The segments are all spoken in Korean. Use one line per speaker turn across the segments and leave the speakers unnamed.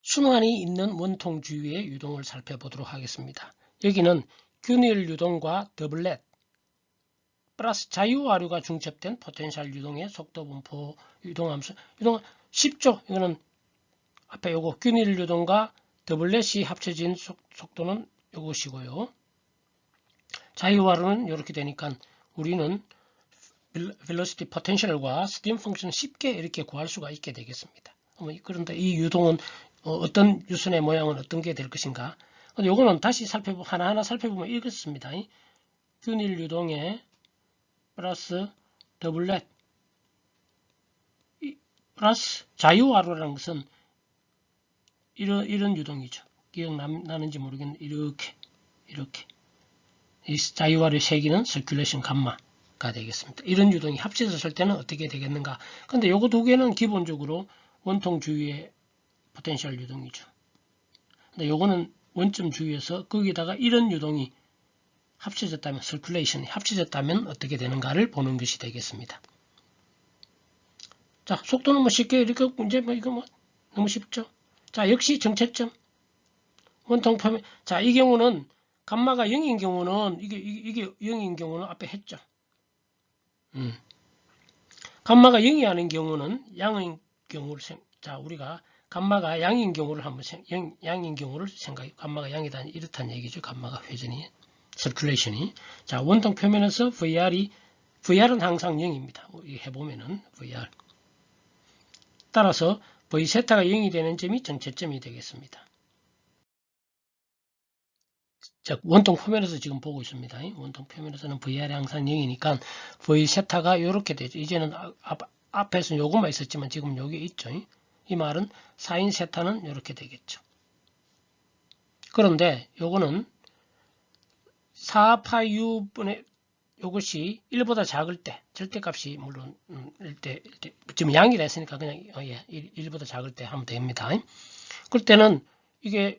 순환이 있는 원통 주위의 유동을 살펴보도록 하겠습니다. 여기는 균일 유동과 더블렛 플러스 자유와류가 중첩된 포텐셜 유동의 속도 분포 유동함수. 유동 쉽죠? 이거는 앞에 요거 균일 유동과 더블렛이 합쳐진 속도는 요것이고요. 자유와류는 이렇게 되니까 우리는 velocity potential과 스팀 펑션을 쉽게 이렇게 구할 수가 있게 되겠습니다. 그런데 이 유동은 어떤 유선의 모양은 어떤 게 될 것인가? 요거는 다시 하나하나 살펴보면 이렇습니다. 균일 유동에 플러스 더블렛 플러스 자유와류라는 것은 이런 유동이죠. 기억나는지 모르겠는데 이렇게 이 자유와류 세기는 서큘레이션 감마가 되겠습니다. 이런 유동이 합쳐졌을 때는 어떻게 되겠는가? 근데 요거 두 개는 기본적으로 원통 주위의 포텐셜 유동이죠. 근데 요거는 원점 주위에서 거기다가 이런 유동이 합쳐졌다면, 서큘레이션이 합쳐졌다면 어떻게 되는가를 보는 것이 되겠습니다. 자, 속도는 뭐 쉽게 이렇게 문제 이거 너무 쉽죠? 자, 역시 정체점. 원통표면, 자, 이 경우는 감마가 0인 경우는 이게 0인 경우는 앞에 했죠. 감마가 0이 아닌 경우는 양인 경우를 자, 우리가 감마가 양인 경우를 한번 양인 경우를 생각해. 감마가 양이다 이렇다는 얘기죠. 감마가 회전이 서큘레이션이. 자, 원통 표면에서 VR은 항상 0입니다. 해보면은 VR. 따라서 V세타가 0이 되는 점이 정체점이 되겠습니다. 자, 원통 표면에서 지금 보고 있습니다. 원통 표면에서는 VR이 항상 0이니까 V세타가 이렇게 되죠. 이제는 앞에서는 요것만 있었지만 지금 여기 있죠. 이 말은 사인 세타는 이렇게 되겠죠. 그런데 요거는 4파이u분의 요것이 1보다 작을 때, 절대값이 물론 1대 지금 양이라 했으니까 그냥 1보다 작을 때 하면 됩니다. 그럴 때는 이게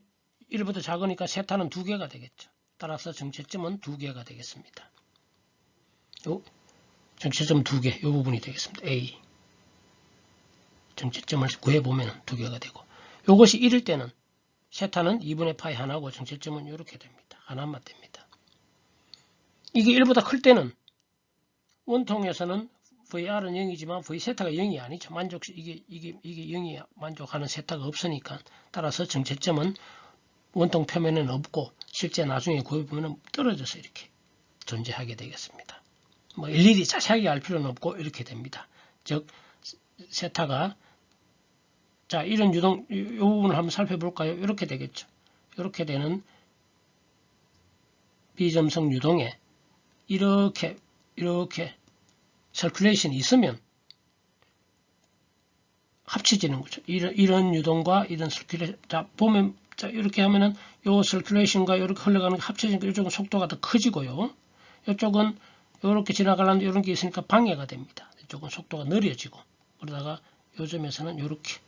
1보다 작으니까 세타는 2개가 되겠죠. 따라서 정체점은 2개가 되겠습니다. 정체점 2개, 이 부분이 되겠습니다. A. 정체점을 구해보면 2개가 되고, 요것이 1일 때는 세타는 2분의 파이 하나고 정체점은 이렇게 됩니다. 하나만 됩니다. 이게 1보다 클 때는 원통에서는 VR은 0이지만 V세타가 0이 아니죠. 이게 0이 만족하는 세타가 없으니까. 따라서 정체점은 원통 표면에는 없고 실제 나중에 구해보면 떨어져서 이렇게 존재하게 되겠습니다. 뭐 일일이 자세하게 알 필요는 없고 이렇게 됩니다. 즉 세타가 자 이런 유동 이 부분을 한번 살펴볼까요? 이렇게 되겠죠. 이렇게 되는 비점성 유동에 이렇게 서큘레이션이 있으면 합쳐지는 거죠. 이런 유동과 이런 서큘레이션. 자, 보면, 자, 이렇게 하면은 요 서큘레이션과 이렇게 흘러가는 게 합쳐지니까 이쪽은 속도가 더 커지고요. 이쪽은 이렇게 지나가려는데 이런 게 있으니까 방해가 됩니다. 이쪽은 속도가 느려지고. 그러다가 요점에서는 이렇게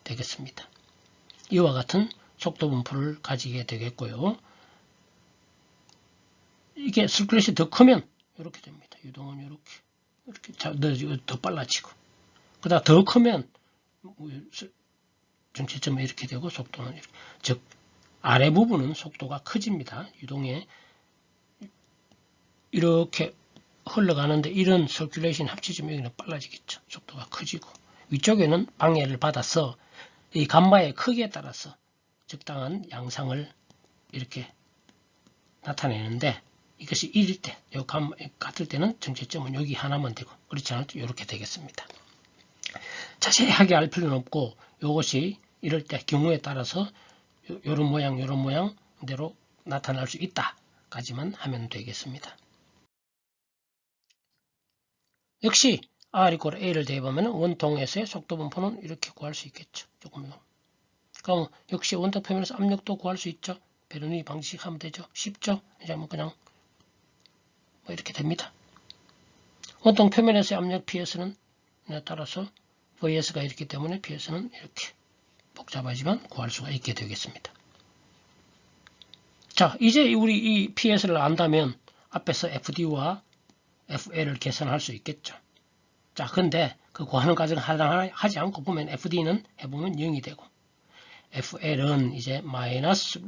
되겠습니다. 이와 같은 속도 분포를 가지게 되겠고요. 이게 서큘레이션이 더 크면 이렇게 됩니다. 유동은 이렇게 더 빨라지고. 그다음 더 크면 정체점은 이렇게 되고 속도는 이렇게. 즉 아래 부분은 속도가 커집니다. 유동에 이렇게 흘러가는데 이런 서큘레이션 합치지면 여기는 빨라지겠죠. 속도가 커지고 위쪽에는 방해를 받아서 이 감마의 크기에 따라서 적당한 양상을 이렇게 나타내는데 이것이 1일 때, 같을 때는 정체점은 여기 하나만 되고 그렇지 않을 때 이렇게 되겠습니다. 자세하게 알 필요는 없고 이것이 이럴 때 경우에 따라서 이런 모양대로 나타날 수 있다까지만 하면 되겠습니다. 역시 R=A를 대입하면 원통에서의 속도 분포는 이렇게 구할 수 있겠죠. 조금요. 그럼 역시 원통 표면에서 압력도 구할 수 있죠. 베르누이 방식 하면 되죠. 쉽죠. 이제 뭐 그냥 뭐 이렇게 됩니다. 원통 표면에서의 압력 PS는 따라서 VS가 있기 때문에 PS는 이렇게 복잡하지만 구할 수가 있게 되겠습니다. 자, 이제 우리 이 PS를 안다면 앞에서 FD와 FL을 계산할 수 있겠죠. 자, 근데 그 구하는 과정을 하지 않고 보면 FD는 해보면 0이 되고, FL은 이제 마이너스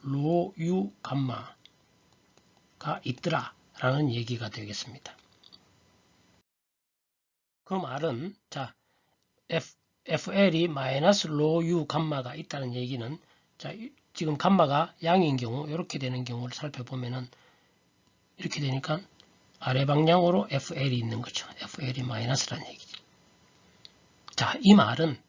로 U 감마가 있더라 라는 얘기가 되겠습니다. 그 말은, 자, FL이 마이너스 로 U 감마가 있다는 얘기는, 자, 지금 감마가 양인 경우, 이렇게 되는 경우를 살펴보면은, 이렇게 되니까 아래 방향으로 FL이 있는 거죠. FL이 마이너스라는 얘기죠. 자, 이 말은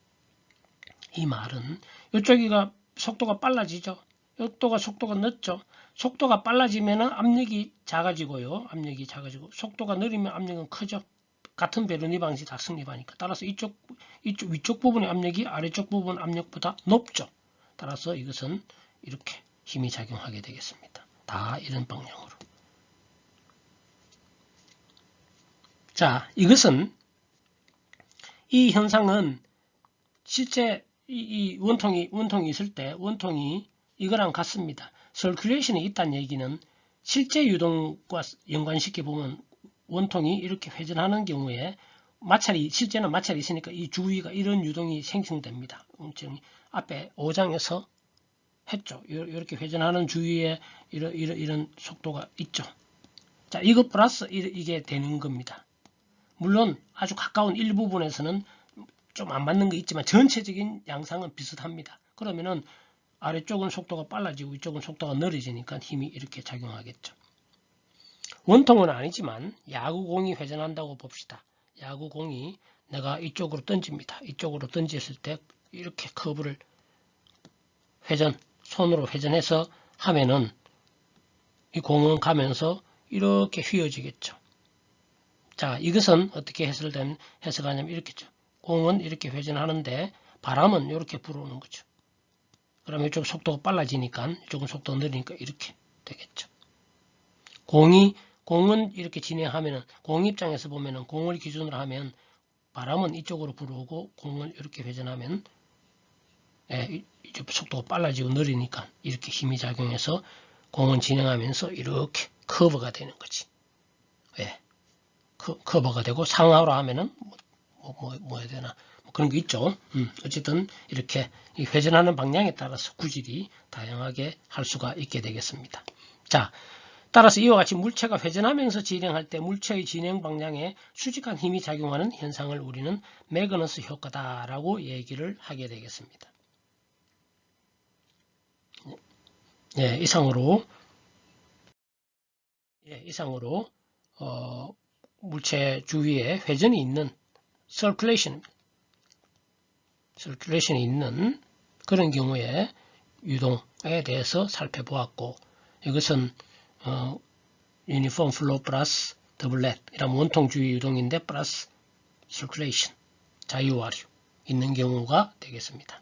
이쪽이가 속도가 빨라지죠. 이쪽가 속도가 늦죠. 속도가 빨라지면 압력이 작아지고요. 압력이 작아지고 속도가 느리면 압력은 크죠. 같은 베르니 방식 다 성립하니까. 따라서 위쪽 부분의 압력이 아래쪽 부분 압력보다 높죠. 따라서 이것은 이렇게 힘이 작용하게 되겠습니다. 다 이런 방향으로. 자, 이것은 이 현상은 실제 이 원통이 있을 때 원통이 이거랑 같습니다. 서큘레이션이 있다는 얘기는 실제 유동과 연관시켜 보면 원통이 이렇게 회전하는 경우에 실제는 마찰이 있으니까 이 주위가 이런 유동이 생성됩니다. 앞에 5장에서 했죠. 이렇게 회전하는 주위에 이런 속도가 있죠. 자, 이거 플러스 이게 되는 겁니다. 물론 아주 가까운 일부분에서는 좀 안 맞는 거 있지만 전체적인 양상은 비슷합니다. 그러면은 아래쪽은 속도가 빨라지고 위쪽은 속도가 느려지니까 힘이 이렇게 작용하겠죠. 원통은 아니지만 야구공이 회전한다고 봅시다. 야구공이 내가 이쪽으로 던집니다. 이쪽으로 던졌을 때 이렇게 커브를 손으로 회전해서 하면은 이 공은 가면서 이렇게 휘어지겠죠. 자, 이것은 어떻게 해석하냐면 이렇게죠. 공은 이렇게 회전하는데 바람은 이렇게 불어오는 거죠. 그러면 이쪽 속도가 빨라지니까 이쪽은 속도가 느리니까 이렇게 되겠죠. 공은 이렇게 진행하면은 공 입장에서 보면은 공을 기준으로 하면 바람은 이쪽으로 불어오고 공을 이렇게 회전하면 이쪽 속도가 빨라지고 느리니까 이렇게 힘이 작용해서 공은 진행하면서 이렇게 커브가 되는 거지. 커버가 되고 상하로 하면은 뭐 해야 되나 그런 게 있죠. 어쨌든 이렇게 이 회전하는 방향에 따라서 구질이 다양하게 할 수가 있게 되겠습니다. 자, 따라서 이와 같이 물체가 회전하면서 진행할 때 물체의 진행 방향에 수직한 힘이 작용하는 현상을 우리는 매그너스 효과다라고 얘기를 하게 되겠습니다. 이상으로 물체 주위에 회전이 있는 서큘레이션이 있는 그런 경우에 유동에 대해서 살펴보았고, 이것은 유니폼 플로우 플러스 더블렛 이런 원통 주위 유동인데 플러스 서큘레이션 자유와류 있는 경우가 되겠습니다.